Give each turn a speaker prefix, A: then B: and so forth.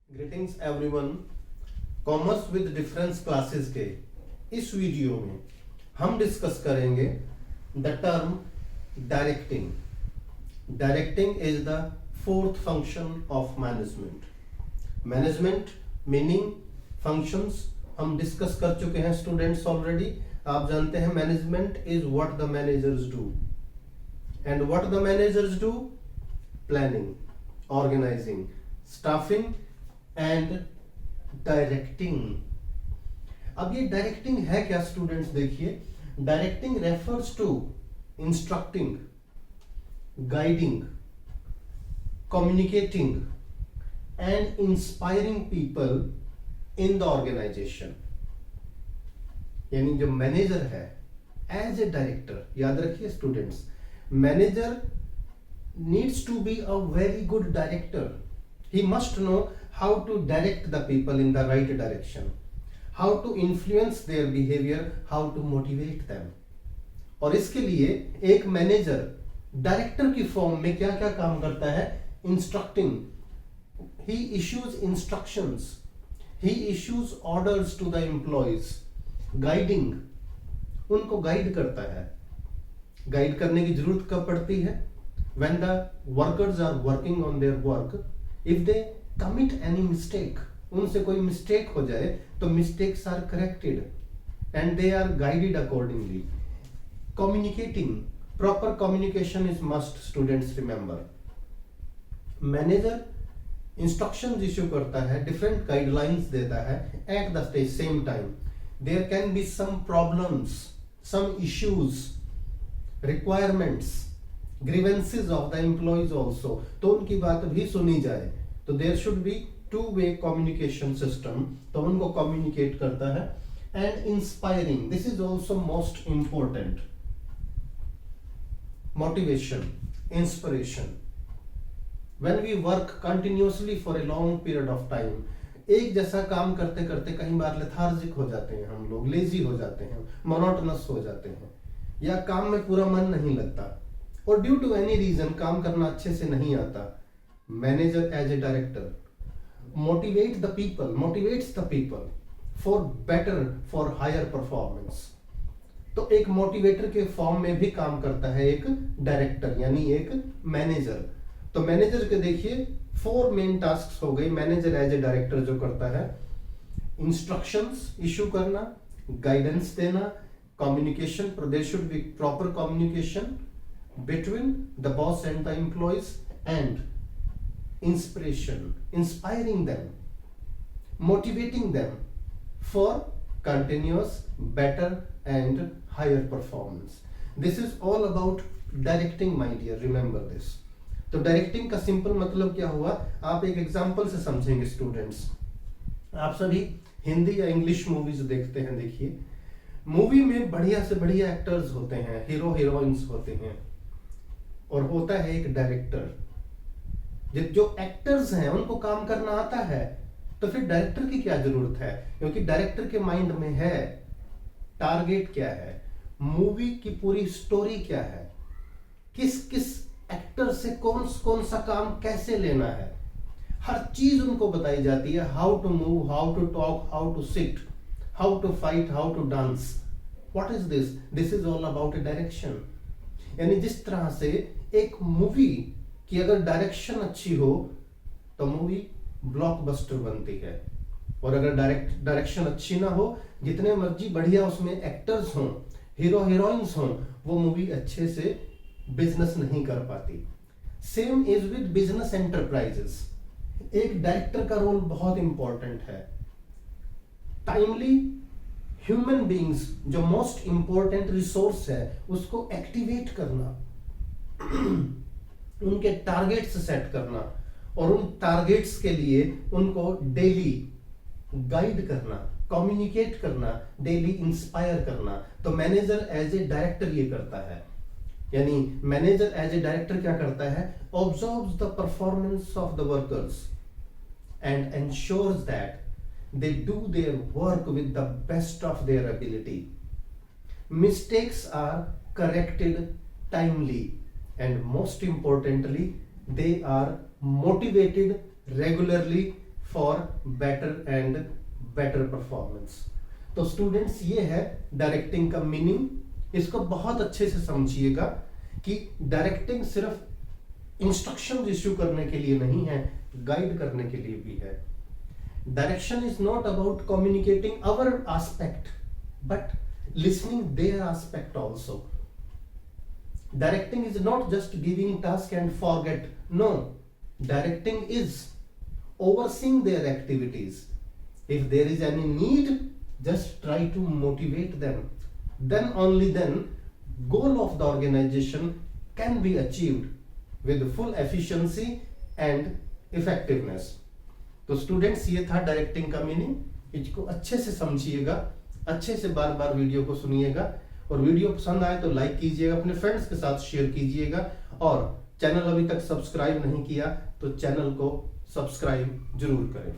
A: Greetings everyone. Commerce with difference classes के इस video में हम डिस्कस करेंगे the term directing. Directing is the fourth function of management. Management meaning, functions हम discuss कर चुके हैं स्टूडेंट्स ऑलरेडी। आप जानते हैं management is what the managers do, and what the managers do, planning, organising, staffing and directing. अब ये directing है क्या स्टूडेंट्स? देखिए, directing refers to instructing, guiding, communicating and inspiring people in the organisation. यानी जो मैनेजर है as a director, याद रखिए students, manager needs to be a very good director. He must know how to direct the people in the right direction, how to influence their behavior, how to motivate them. और इसके लिए एक manager director की form में क्या क्या काम करता है? Instructing, he issues instructions, he issues orders to the employees, guiding, उनको गाइड करता है। गाइड करने की जरूरत कब पड़ती है? When the workers are working on their work, if they commit any mistake, उनसे कोई मिस्टेक हो जाए तो mistakes are corrected and they are guided accordingly. Communicating, proper communication is must, students remember. Manager instructions issue करता है, different guidelines देता है, at the same time there can be some problems, some issues, requirements, grievances of the employees also, तो उनकी बात भी सुनी जाए। तो there should be two-way communication system, तो उनको communicate करता है। and inspiring, this is also most important, motivation, inspiration. when we work continuously for a long period of time, एक जैसा काम करते करते कई बार लेथार्जिक हो जाते हैं हम लोग, लेजी हो जाते हैं, मोनोटोनस हो जाते हैं, या काम में पूरा मन नहीं लगता, और ड्यू टू एनी रीजन काम करना अच्छे से नहीं आता। Manager as a director motivates the people for better, for higher performance. तो एक मोटिवेटर के फॉर्म में भी काम करता है एक डायरेक्टर, यानी एक मैनेजर। तो मैनेजर के देखिए 4 मेन टास्क हो गई। मैनेजर एज ए डायरेक्टर जो करता है, इंस्ट्रक्शंस इशू करना, गाइडेंस देना, communication, there should be proper communication between the boss and the employees, and inspiration, inspiring them, motivating them for continuous better and higher performance. This is all about directing, my dear, remember this. तो directing का simple मतलब क्या हुआ, आप एक example से समझेंगे students. आप सभी हिंदी या इंग्लिश मूवीज देखते हैं। देखिए, मूवी में बढ़िया से बढ़िया एक्टर्स होते हैं, हीरो हीरोइंस होते हैं, और होता है एक डायरेक्टर। जो एक्टर्स हैं उनको काम करना आता है, तो फिर डायरेक्टर की क्या जरूरत है? क्योंकि डायरेक्टर के माइंड में है टारगेट क्या है, मूवी की पूरी स्टोरी क्या है, किस किस एक्टर से कौन सा काम कैसे लेना है, हर चीज उनको बताई जाती है। How to move, how to talk, how to sit, how to fight, how to dance. What is this? This is all about a direction. यानी जिस तरह से एक मूवी की अगर डायरेक्शन अच्छी हो तो मूवी ब्लॉकबस्टर बनती है, और अगर डायरेक्शन अच्छी ना हो, जितने मर्जी बढ़िया उसमें एक्टर्स हों, हीरो हीरोइंस हों, वो मूवी अच्छे से बिजनेस नहीं कर पाती। Same is with business enterprises. एक डायरेक्टर का रोल बहुत इंपॉर्टेंट है। टाइमली ह्यूमन बीइंग्स, जो मोस्ट इंपॉर्टेंट रिसोर्स है, उसको एक्टिवेट करना, उनके टारगेट्स सेट करना, और उन टारगेट्स के लिए उनको डेली गाइड करना, कम्युनिकेट करना, डेली इंस्पायर करना। तो मैनेजर एज ए डायरेक्टर ये करता है। यानी मैनेजर एज ए डायरेक्टर क्या करता है? Observes the performance of the workers and ensures that they do their work with the best of their ability. Mistakes are corrected timely, and most importantly they are motivated regularly for better and better performance. तो students ये है directing का meaning. इसको बहुत अच्छे से समझिएगा कि डायरेक्टिंग सिर्फ इंस्ट्रक्शन इश्यू करने के लिए नहीं है, गाइड करने के लिए भी है। Direction is not about communicating our aspect but listening their aspect also. Directing is not just giving task and forget. No, directing is overseeing their activities. If there is any need, just try to motivate them. Then only then, goal of the organization can be achieved with full efficiency and effectiveness. तो students ये था directing का meaning. इसको अच्छे से समझिएगा, अच्छे से बार बार वीडियो को सुनिएगा, और वीडियो पसंद आए तो लाइक कीजिएगा, अपने फ्रेंड्स के साथ शेयर कीजिएगा, और चैनल अभी तक सब्सक्राइब नहीं किया तो चैनल को सब्सक्राइब जरूर करें।